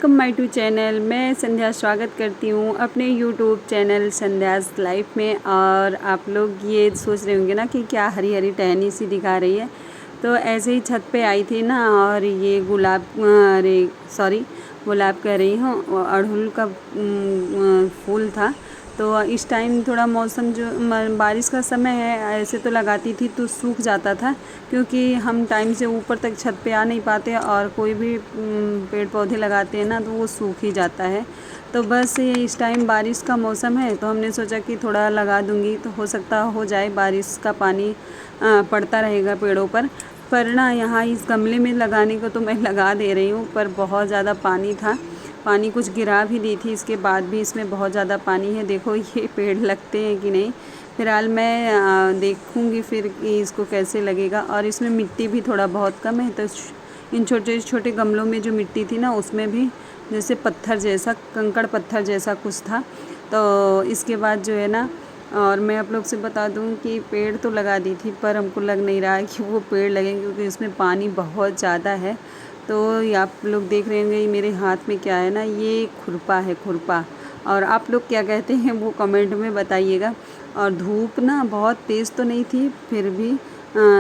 Welcome my to channel. मैं संध्या स्वागत करती हूँ अपने यूट्यूब चैनल संध्यास लाइफ में। और आप लोग ये सोच रहे होंगे ना कि क्या हरी हरी टहनी सी दिखा रही है। तो ऐसे ही छत पे आई थी ना, और ये गुलाब कह रही हूँ, अड़हुल का फूल था। तो इस टाइम थोड़ा मौसम जो बारिश का समय है, ऐसे तो लगाती थी तो सूख जाता था, क्योंकि हम टाइम से ऊपर तक छत पे आ नहीं पाते और कोई भी पेड़ पौधे लगाते हैं ना तो वो सूख ही जाता है। तो बस ये इस टाइम बारिश का मौसम है तो हमने सोचा कि थोड़ा लगा दूंगी, तो हो सकता हो जाए, बारिश का पानी पड़ता रहेगा पेड़ों पर ना यहाँ इस गमले में लगाने को तो मैं लगा दे रही हूँ, पर बहुत ज़्यादा पानी था। पानी कुछ गिरा भी दी थी, इसके बाद भी इसमें बहुत ज़्यादा पानी है। देखो ये पेड़ लगते हैं कि नहीं। फिलहाल मैं देखूँगी फिर कि इसको कैसे लगेगा। और इसमें मिट्टी भी थोड़ा बहुत कम है, तो इन छोटे छोटे गमलों में जो मिट्टी थी ना, उसमें भी जैसे पत्थर जैसा, कंकड़ पत्थर जैसा कुछ था। तो इसके बाद जो है ना, और मैं आप लोग से बता दूं कि पेड़ तो लगा दी थी, पर हमको लग नहीं रहा है कि वो पेड़ लगेंगे, क्योंकि इसमें पानी बहुत ज़्यादा है। तो ये आप लोग देख रहे होंगे, मेरे हाथ में क्या है ना, ये खुरपा है, खुरपा। और आप लोग क्या कहते हैं वो कमेंट में बताइएगा। और धूप ना बहुत तेज़ तो नहीं थी, फिर भी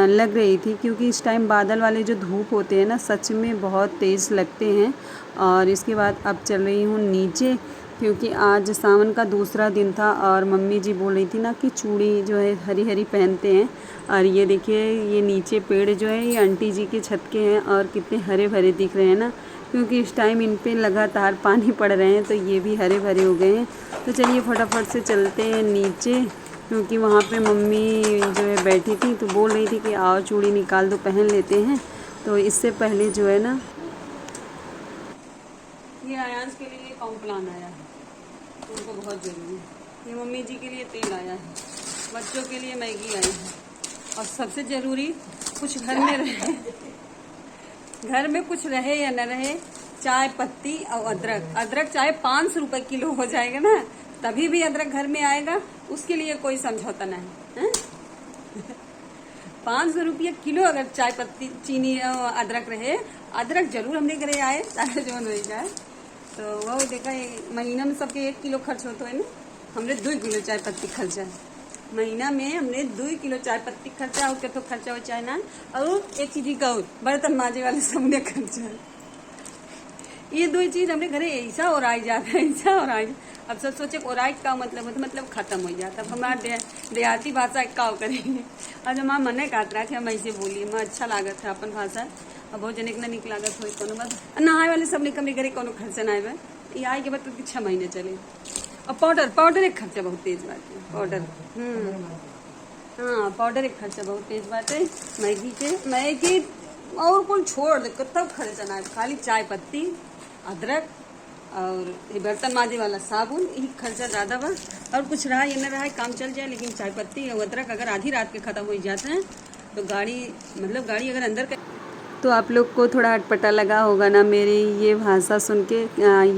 लग रही थी, क्योंकि इस टाइम बादल वाले जो धूप होते हैं ना, सच में बहुत तेज़ लगते हैं। और इसके बाद अब चल रही हूँ नीचे, क्योंकि आज सावन का दूसरा दिन था और मम्मी जी बोल रही थी ना कि चूड़ी जो है हरी हरी पहनते हैं। और ये देखिए, ये नीचे पेड़ जो है ये आंटी जी के छत के हैं और कितने हरे भरे दिख रहे हैं ना, क्योंकि इस टाइम इन पे लगातार पानी पड़ रहे हैं, तो ये भी हरे भरे हो गए हैं। तो चलिए फटाफट से चलते हैं नीचे, क्योंकि वहाँ पे मम्मी जो है बैठी थी तो बोल रही थी कि आओ चूड़ी निकाल दो, पहन लेते हैं। तो इससे पहले जो है ना, ये आयांश के लिए कॉम्प्लान आया है, उनको बहुत ज़रूरी है। ये मम्मी जी के लिए तेल आया है, बच्चों के लिए मैगी आई है, और सबसे ज़रूरी कुछ घर में रहे, घर में कुछ रहे या न रहे, चाय पत्ती और अदरक। अदरक चाहे 500 रुपये किलो हो जाएगा ना, तभी भी अदरक घर में आएगा, उसके लिए कोई समझौता नहीं है। 500 रुपये किलो अगर चाय पत्ती, चीनी, अदरक रहे, अदरक जरूर हमने घरे आए, चाहे जो रह जाए। तो वो देखा, महीना में सबके 1 किलो खर्च होता है ना, हमने 2 किलो चाय पत्ती खर्चा है महीना में, हमने 2 किलो चाय पत्ती खर्चा, और क्या तो खर्चा हो चाहे ना। और एक चीज का और बर्तन माजे वाले सबने खर्चा है। ये 2 चीज हमने घरे ऐसा और आई जाता है, ऐसा और आई। अब सब सोचे ओराइट का मतलब खत्म हो जाता। अब हमारा देहाती भाषा का करेंगे। और जो माँ मने काट रहा कि हम ऐसे बोलिए, मैं अच्छा लागत है अपन भाषा। अब बहुत जने के ना निक लागत हो, कोनो बात नहाए वाले सब ने कमरे घरे कोनो खर्चा ना आए। ये आए के बाद तो 6 महीने चले। और पाउडर एक खर्चा बहुत तेज बात है, पाउडर। हाँ, पाउडर एक खर्चा बहुत तेज बात है। मैगी और कुल छोड़ दे, तब खर्चा ना है, खाली चाय पत्ती, अदरक और ये बर्तन माजे वाला साबुन, यही खर्चा ज़्यादा बा। और कुछ रहा या न रहा, काम चल जाए, लेकिन चाय पत्ती और अदरक अगर आधी रात के ख़त्म हो जाते हैं तो गाड़ी अगर अंदर तो आप लोग को थोड़ा अटपटा लगा होगा ना मेरी ये भाषा सुन के।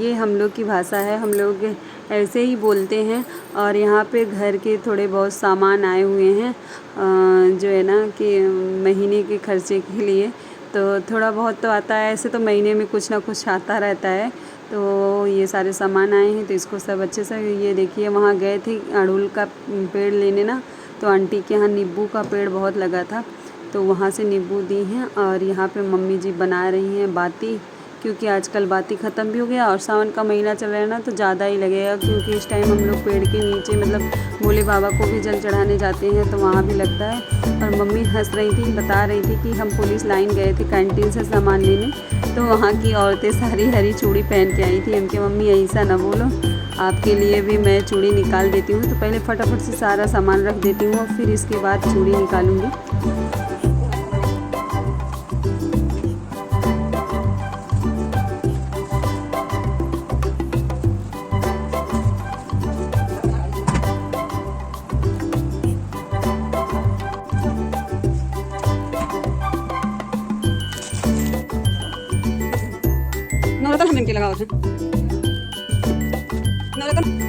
ये हम लोग की भाषा है, हम लोग ऐसे ही बोलते हैं। और यहाँ पे घर के थोड़े बहुत सामान आए हुए हैं, जो है ना कि महीने के खर्चे के लिए। तो थोड़ा बहुत तो आता है, ऐसे तो महीने में कुछ ना कुछ आता रहता है। तो ये सारे सामान आए हैं, तो इसको सब अच्छे से, ये देखिए वहाँ गए थे अड़हुल का पेड़ लेने ना, तो आंटी के यहाँ नींबू का पेड़ बहुत लगा था, तो वहाँ से नींबू दी हैं। और यहाँ पे मम्मी जी बना रही हैं बाती, क्योंकि आजकल बाती ख़त्म भी हो गया और सावन का महीना चल रहा है ना, तो ज़्यादा ही लगेगा, क्योंकि इस टाइम हम लोग पेड़ के नीचे मतलब भोले बाबा को भी जल चढ़ाने जाते हैं, तो वहाँ भी लगता है। और मम्मी हंस रही थी, बता रही थी कि हम पुलिस लाइन गए थे कैंटीन से सामान लेने, तो वहाँ की औरतें सारी हरी चूड़ी पहन के आई थी। हमके मम्मी ऐसा ना बोलो, आपके लिए भी मैं चूड़ी निकाल देती हूँ। तो पहले फटाफट से सारा सामान रख देती हूँ, और फिर इसके बाद चूड़ी निकालूँगी। नवरत्न हम इनके लगाओ थे, नवरत्न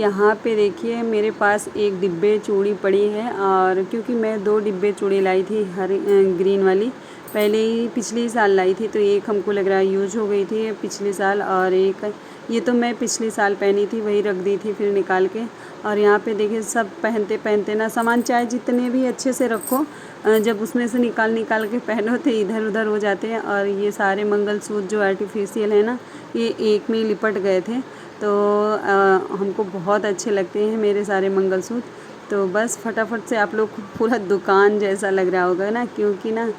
यहाँ पे देखिए मेरे पास एक डिब्बे चूड़ी पड़ी है, और क्योंकि मैं 2 डिब्बे चूड़ी लाई थी ग्रीन वाली, पहले ही पिछले साल लाई थी, तो एक हमको लग रहा है यूज हो गई थी पिछले साल, और एक ये तो मैं पिछले साल पहनी थी, वही रख दी थी फिर निकाल के। और यहाँ पे देखिए सब पहनते पहनते ना सामान चाहे जितने भी अच्छे से रखो, जब उसमें से निकाल के पहनो तो इधर उधर हो जाते हैं। और ये सारे मंगलसूत्र जो आर्टिफिशियल है ना, ये एक में लिपट गए थे, तो हमको बहुत अच्छे लगते हैं मेरे सारे मंगलसूत्र। तो बस फटाफट से आप लोग को पूरा दुकान जैसा लग रहा होगा ना, क्योंकि ना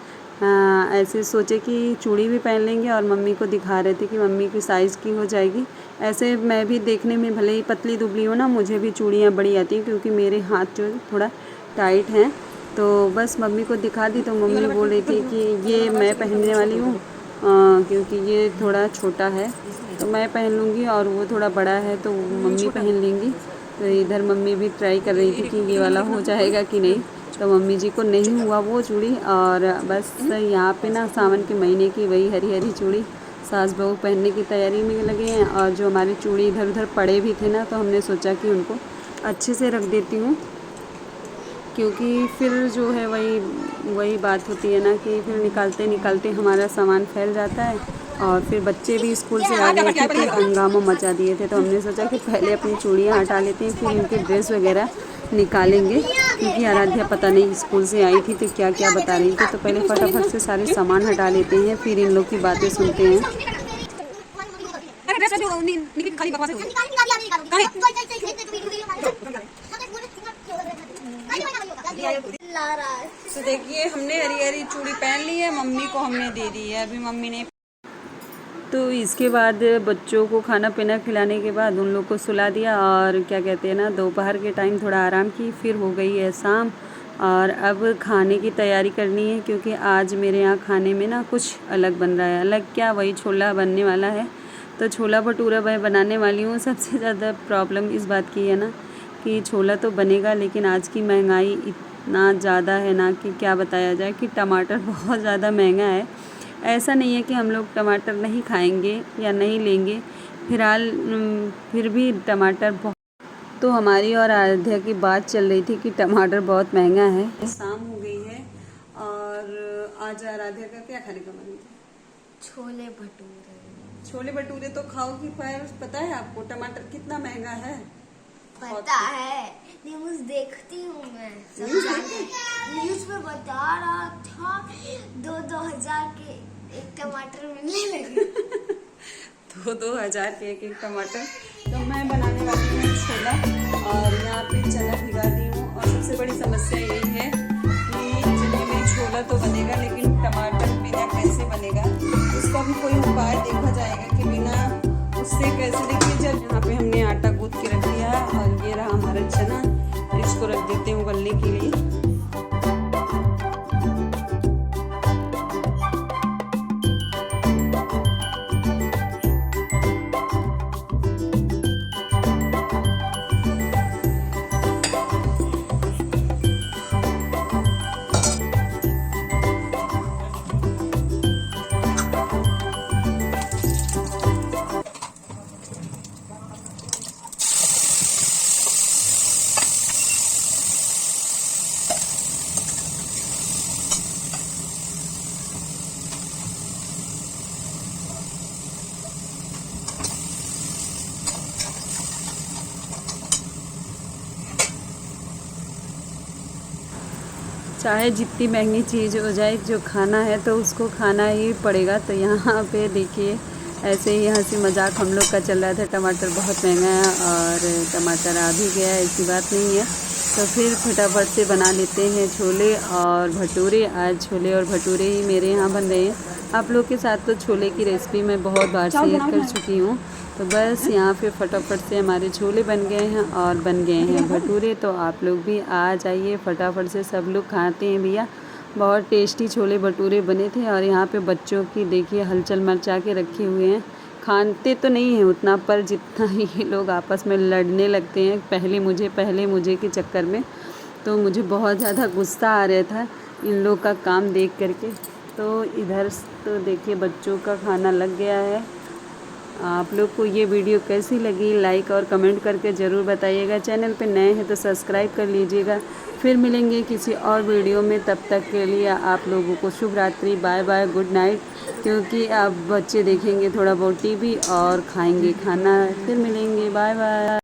ऐसे सोचे कि चूड़ी भी पहन लेंगे, और मम्मी को दिखा रहे थे कि मम्मी की साइज़ की हो जाएगी। ऐसे मैं भी देखने में भले ही पतली दुबली हूँ ना, मुझे भी चूड़ियाँ बड़ी आती हैं, क्योंकि मेरे हाथ जो थोड़ा टाइट हैं। तो बस मम्मी को दिखा दी, तो मम्मी बोल रही थी कि ये मैं पहनने वाली हूँ, क्योंकि ये थोड़ा छोटा है तो मैं पहन लूँगी, और वो थोड़ा बड़ा है तो मम्मी पहन लेंगी। तो इधर मम्मी भी ट्राई कर रही थी कि ये वाला हो जाएगा कि नहीं, तो मम्मी जी को नहीं हुआ वो चूड़ी। और बस यहाँ पे ना सावन के महीने की वही हरी हरी चूड़ी सास बहू पहनने की तैयारी में लगे हैं। और जो हमारी चूड़ी इधर उधर पड़े भी थे ना, तो हमने सोचा कि उनको अच्छे से रख देती हूँ, क्योंकि फिर जो है वही बात होती है ना कि फिर निकालते निकालते हमारा सामान फैल जाता है। और फिर बच्चे भी स्कूल से आ गए थे तो हंगामा मचा दिए थे, तो हमने सोचा कि पहले अपनी चूड़ियाँ हटा लेते हैं, फिर उनके ड्रेस वगैरह निकालेंगे। क्योंकि आराध्या पता नहीं स्कूल से आई थी तो क्या क्या बता रही थी, तो पहले फटाफट से सारे सामान हटा लेते हैं, फिर इन लोग की बातें सुनते हैं। तो देखिए हमने हरी हरी चूड़ी पहन ली है, मम्मी को हमने दे दी है, अभी मम्मी ने। तो इसके बाद बच्चों को खाना पीना खिलाने के बाद उन लोग को सुला दिया, और क्या कहते हैं ना, दोपहर के टाइम थोड़ा आराम की, फिर हो गई है शाम। और अब खाने की तैयारी करनी है, क्योंकि आज मेरे यहाँ खाने में ना कुछ अलग बन रहा है। अलग क्या, वही छोला बनने वाला है, तो छोला भटूरा मैं बनाने वाली हूँ। सबसे ज़्यादा प्रॉब्लम इस बात की है ना कि छोला तो बनेगा, लेकिन आज की महंगाई इतना ज़्यादा है ना कि क्या बताया जाए, कि टमाटर बहुत ज़्यादा महंगा है। ऐसा नहीं है कि हम लोग टमाटर नहीं खाएंगे या नहीं लेंगे, फिर भी टमाटर बहुत। तो हमारी और आराध्या की बात चल रही थी कि टमाटर बहुत महंगा है। शाम हो गई है, और आज आराध्या का क्या खाने का मन है? छोले भटूरे। छोले भटूरे तो खाओगी, पर पता है आपको टमाटर कितना महंगा है? पता है, न्यूज देखती हूँ मैं, न्यूज में बता रहा था 2-2 हजार के एक टमाटर मिलने लगे। 2-2 हजार के एक टमाटर। तो मैं बनाने वाली हूँ छोला, और यहाँ पे चना भिगा दी हूँ। और सबसे बड़ी समस्या यही है कि चने में छोला तो बनेगा, लेकिन टमाटर बिना कैसे बनेगा, उसका भी कोई उपाय देखा जाएगा कि बिना उससे कैसे। देखिए जब यहाँ पे हमने आटा गूंथ के रख दिया, और ये रहा हमारा चना, इसको रख देते हैं उबलने के लिए। चाहे जितनी महंगी चीज़ हो जाए, जो खाना है तो उसको खाना ही पड़ेगा। तो यहाँ पे देखिए ऐसे ही हंसी मजाक हम लोग का चल रहा था। टमाटर बहुत महंगा है, और टमाटर आ भी गया, ऐसी बात नहीं है। तो फिर फटाफट से बना लेते हैं छोले और भटूरे। आज छोले और भटूरे ही मेरे यहाँ बन रहे हैं। आप लोग के साथ तो छोले की रेसिपी मैं बहुत बार शेयर कर चुकी हूँ। तो बस यहाँ पे फटाफट से हमारे छोले बन गए हैं और बन गए हैं भटूरे। तो आप लोग भी आ जाइए, फटाफट से सब लोग खाते हैं भैया। बहुत टेस्टी छोले भटूरे बने थे। और यहाँ पे बच्चों की देखिए हलचल मचा के रखे हुए हैं। खाते तो नहीं है उतना, पर जितना ही लोग आपस में लड़ने लगते हैं पहले मुझे के चक्कर में, तो मुझे बहुत ज़्यादा गुस्सा आ रहा था इन लोग का काम देख करके। तो इधर तो देखिए बच्चों का खाना लग गया है, आप लोग को ये वीडियो कैसी लगी लाइक और कमेंट करके ज़रूर बताइएगा। चैनल पे नए हैं तो सब्सक्राइब कर लीजिएगा। फिर मिलेंगे किसी और वीडियो में, तब तक के लिए आप लोगों को शुभ रात्रि, बाय बाय, गुड नाइट। क्योंकि अब बच्चे देखेंगे थोड़ा बहुत टीवी और खाएंगे खाना। फिर मिलेंगे, बाय बाय।